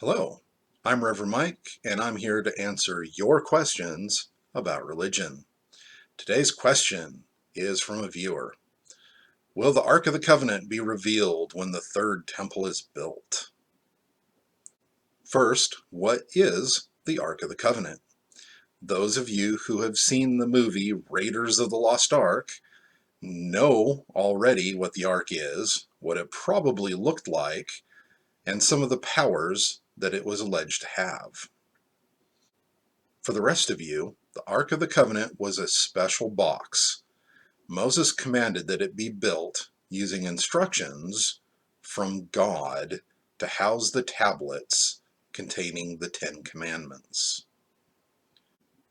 Hello, I'm Reverend Mike, and I'm here to answer your questions about religion. Today's question is from a viewer. Will the Ark of the Covenant be revealed when the third temple is built? First, what is the Ark of the Covenant? Those of you who have seen the movie Raiders of the Lost Ark know already what the Ark is, what it probably looked like, and some of the powers that it was alleged to have. For the rest of you, the Ark of the Covenant was a special box. Moses commanded that it be built using instructions from God to house the tablets containing the Ten Commandments.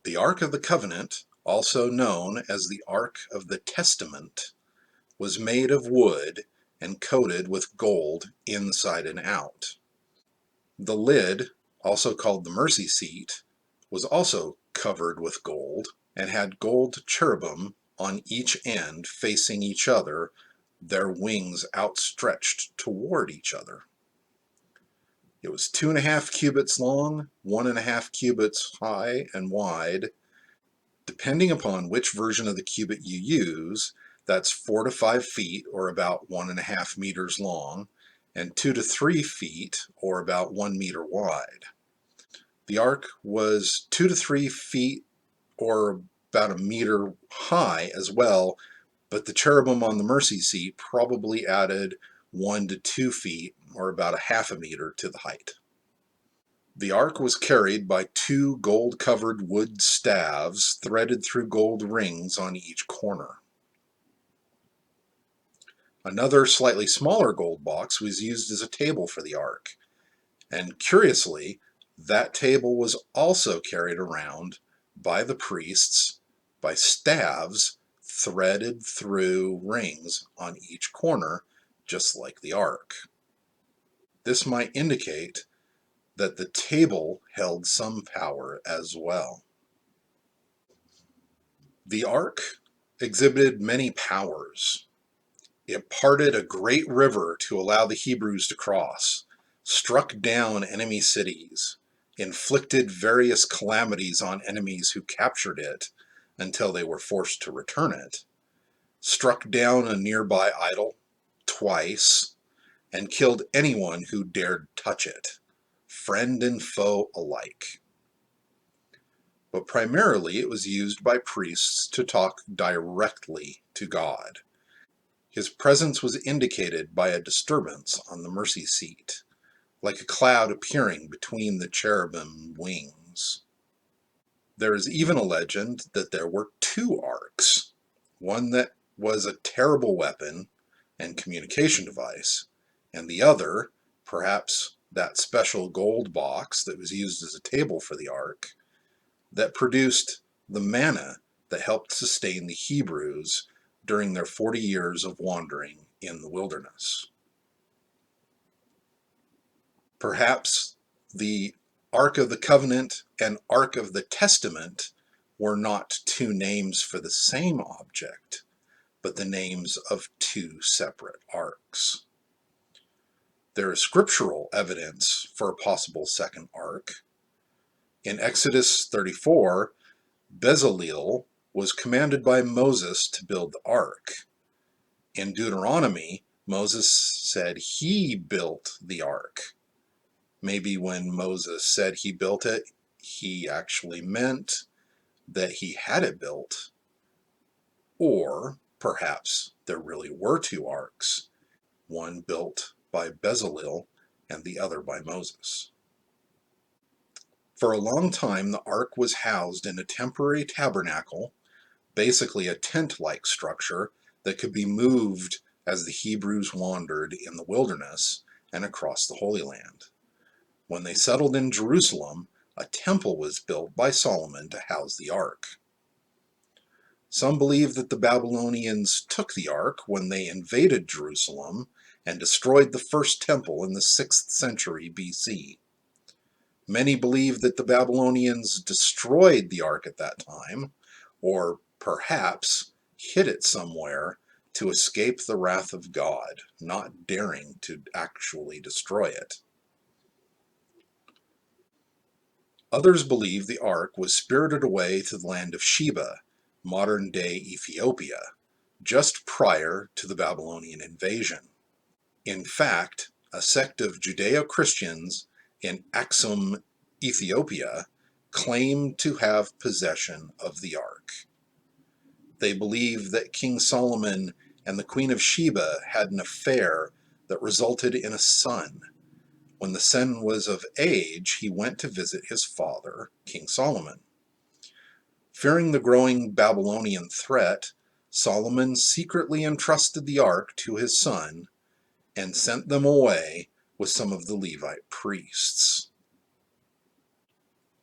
The Ark of the Covenant, also known as the Ark of the Testament, was made of wood and coated with gold inside and out. The lid, also called the mercy seat, was also covered with gold and had gold cherubim on each end facing each other, their wings outstretched toward each other. It was 2.5 cubits long, 1.5 cubits high and wide. Depending upon which version of the cubit you use, that's 4 to 5 feet, or about 1.5 meters long, and 2 to 3 feet, or about 1 meter wide. The ark was 2 to 3 feet, or about a meter high as well, but the cherubim on the mercy seat probably added 1 to 2 feet, or about a half a meter to the height. The ark was carried by 2 gold-covered wood staves threaded through gold rings on each corner. Another slightly smaller gold box was used as a table for the ark, and curiously, that table was also carried around by the priests by staves threaded through rings on each corner, just like the ark. This might indicate that the table held some power as well. The ark exhibited many powers. It parted a great river to allow the Hebrews to cross, struck down enemy cities, inflicted various calamities on enemies who captured it until they were forced to return it, struck down a nearby idol twice, and killed anyone who dared touch it, friend and foe alike. But primarily it was used by priests to talk directly to God. His presence was indicated by a disturbance on the mercy seat, like a cloud appearing between the cherubim wings. There is even a legend that there were 2 arks, one that was a terrible weapon and communication device, and the other, perhaps that special gold box that was used as a table for the ark, that produced the manna that helped sustain the Hebrews during their 40 years of wandering in the wilderness. Perhaps the Ark of the Covenant and Ark of the Testament were not 2 names for the same object, but the names of 2 separate arks. There is scriptural evidence for a possible second ark. In Exodus 34, Bezalel was commanded by Moses to build the ark. In Deuteronomy, Moses said he built the ark. Maybe when Moses said he built it, he actually meant that he had it built. Or perhaps there really were 2 arks, one built by Bezalel and the other by Moses. For a long time, the ark was housed in a temporary tabernacle, basically a tent-like structure that could be moved as the Hebrews wandered in the wilderness and across the Holy Land. When they settled in Jerusalem, a temple was built by Solomon to house the ark. Some believe that the Babylonians took the ark when they invaded Jerusalem and destroyed the first temple in the 6th century BC. Many believe that the Babylonians destroyed the ark at that time, or perhaps hid it somewhere to escape the wrath of God, not daring to actually destroy it. Others believe the ark was spirited away to the land of Sheba, modern-day Ethiopia, just prior to the Babylonian invasion. In fact, a sect of Judeo-Christians in Axum, Ethiopia, claimed to have possession of the ark. They believe that King Solomon and the Queen of Sheba had an affair that resulted in a son. When the son was of age, he went to visit his father, King Solomon. Fearing the growing Babylonian threat, Solomon secretly entrusted the ark to his son and sent them away with some of the Levite priests.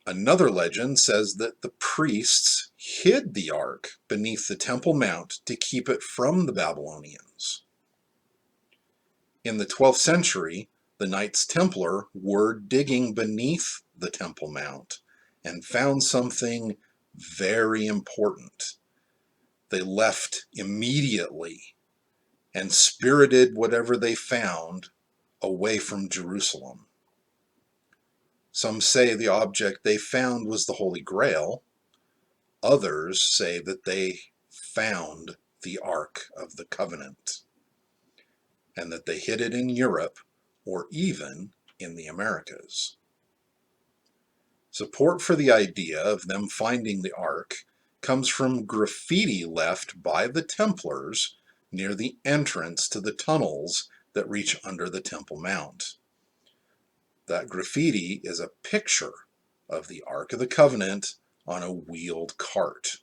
Another legend says that the priests hid the ark beneath the Temple Mount to keep it from the Babylonians. In the 12th century, the Knights Templar were digging beneath the Temple Mount and found something very important. They left immediately and spirited whatever they found away from Jerusalem. Some say the object they found was the Holy Grail. Others say that they found the Ark of the Covenant and that they hid it in Europe or even in the Americas. Support for the idea of them finding the Ark comes from graffiti left by the Templars near the entrance to the tunnels that reach under the Temple Mount. That graffiti is a picture of the Ark of the Covenant on a wheeled cart.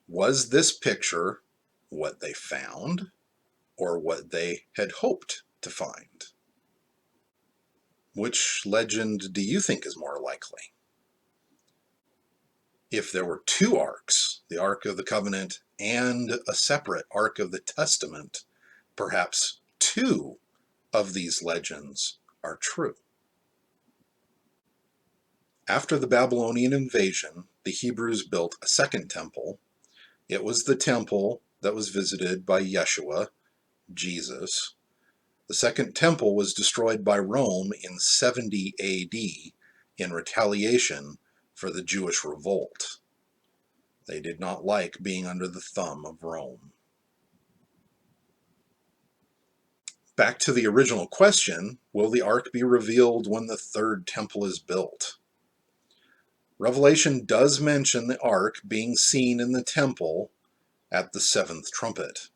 Was this picture what they found or what they had hoped to find? Which legend do you think is more likely? If there were two arks, the Ark of the Covenant and a separate Ark of the Testament, perhaps two of these legends are true. After the Babylonian invasion, the Hebrews built a second temple. It was the temple that was visited by Yeshua, Jesus. The second temple was destroyed by Rome in 70 AD in retaliation for the Jewish revolt. They did not like being under the thumb of Rome. Back to the original question, will the ark be revealed when the third temple is built? Revelation does mention the ark being seen in the temple at the seventh trumpet.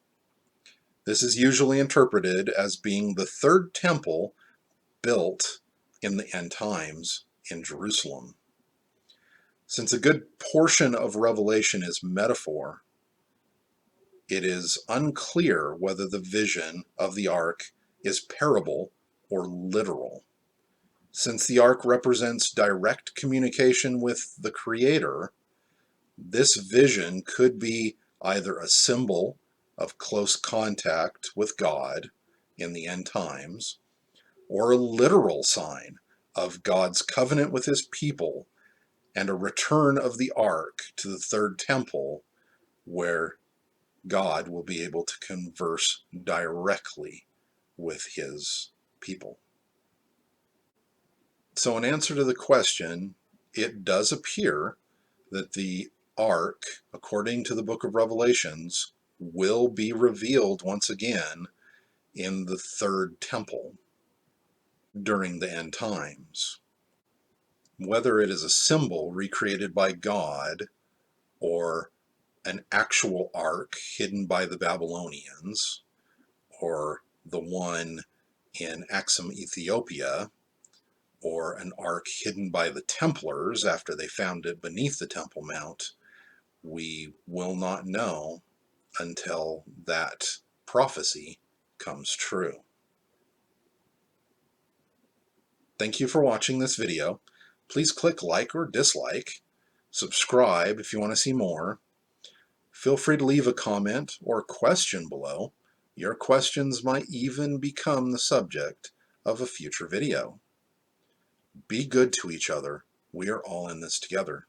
This is usually interpreted as being the third temple built in the end times in Jerusalem. Since a good portion of Revelation is metaphor, it is unclear whether the vision of the ark is parable or literal. Since the ark represents direct communication with the Creator, this vision could be either a symbol of close contact with God in the end times, or a literal sign of God's covenant with his people and a return of the ark to the third temple where God will be able to converse directly with his people. So in answer to the question, it does appear that the ark, according to the book of Revelations, will be revealed once again in the third temple during the end times. Whether it is a symbol recreated by God or an actual ark hidden by the Babylonians, or the one in Axum, Ethiopia, or an ark hidden by the Templars after they found it beneath the Temple Mount, we will not know until that prophecy comes true. Thank you for watching this video. Please click like or dislike. Subscribe if you want to see more. Feel free to leave a comment or question below. Your questions might even become the subject of a future video. Be good to each other. We are all in this together.